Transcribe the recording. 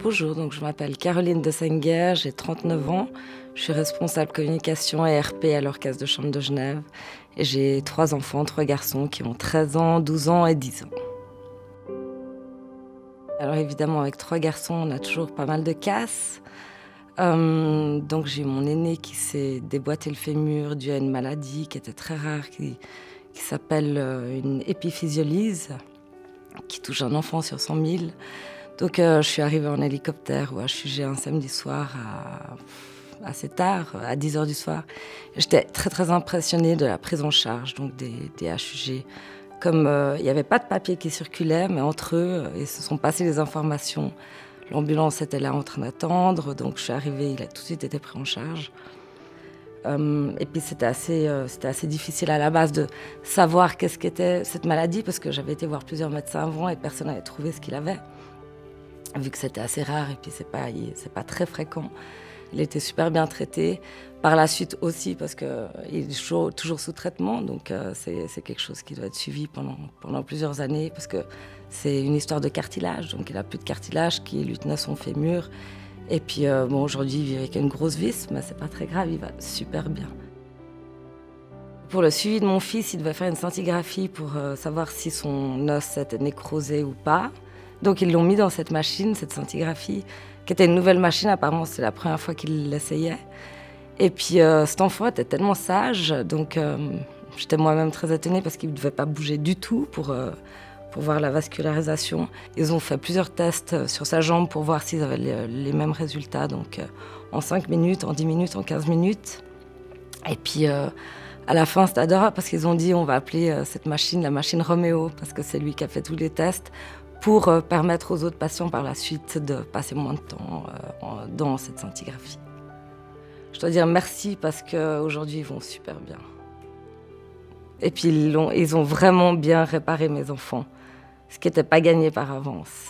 Bonjour, donc je m'appelle Caroline de Senguer, j'ai 39 ans. Je suis responsable communication et RP à l'Orchestre de Chambre de Genève. Et j'ai 3 enfants, 3 garçons qui ont 13 ans, 12 ans et 10 ans. Alors évidemment, avec 3 garçons, on a toujours pas mal de casses. Donc j'ai mon aîné qui s'est déboîté le fémur dû à une maladie qui était très rare, qui s'appelle une épiphysiolyse, qui touche un enfant sur 100 000. Donc je suis arrivée en hélicoptère au HUG un samedi soir assez tard, à 10h du soir. J'étais très très impressionnée de la prise en charge donc des HUG. Comme il n'y avait pas de papier qui circulait, mais entre eux, ils se sont passés les informations. L'ambulance était là en train d'attendre, donc je suis arrivée, il a tout de suite été pris en charge. Et puis c'était assez difficile à la base de savoir qu'est-ce qu'était cette maladie, parce que j'avais été voir plusieurs médecins avant et personne n'avait trouvé ce qu'il avait. Vu que c'était assez rare et puis c'est pas très fréquent. Il était super bien traité. Par la suite aussi parce qu'il est toujours sous traitement, donc c'est quelque chose qui doit être suivi pendant plusieurs années parce que c'est une histoire de cartilage, donc il n'a plus de cartilage qui lui tenait son fémur. Et puis aujourd'hui il vit avec une grosse vis, mais c'est pas très grave, il va super bien. Pour le suivi de mon fils, il devait faire une scintigraphie pour savoir si son os était nécrosé ou pas. Donc ils l'ont mis dans cette machine, cette scintigraphie, qui était une nouvelle machine, apparemment c'est la première fois qu'il l'essayait. Et puis cet enfant était tellement sage, donc j'étais moi-même très étonnée parce qu'il ne devait pas bouger du tout pour voir la vascularisation. Ils ont fait plusieurs tests sur sa jambe pour voir s'ils avaient les mêmes résultats, donc en 5 minutes, en 10 minutes, en 15 minutes. Et puis à la fin, c'était adorable parce qu'ils ont dit on va appeler cette machine la machine Roméo, parce que c'est lui qui a fait tous les tests, pour permettre aux autres patients par la suite de passer moins de temps dans cette scintigraphie. Je dois dire merci parce qu'aujourd'hui, ils vont super bien. Et puis, ils ont vraiment bien réparé mes enfants, ce qui n'était pas gagné par avance.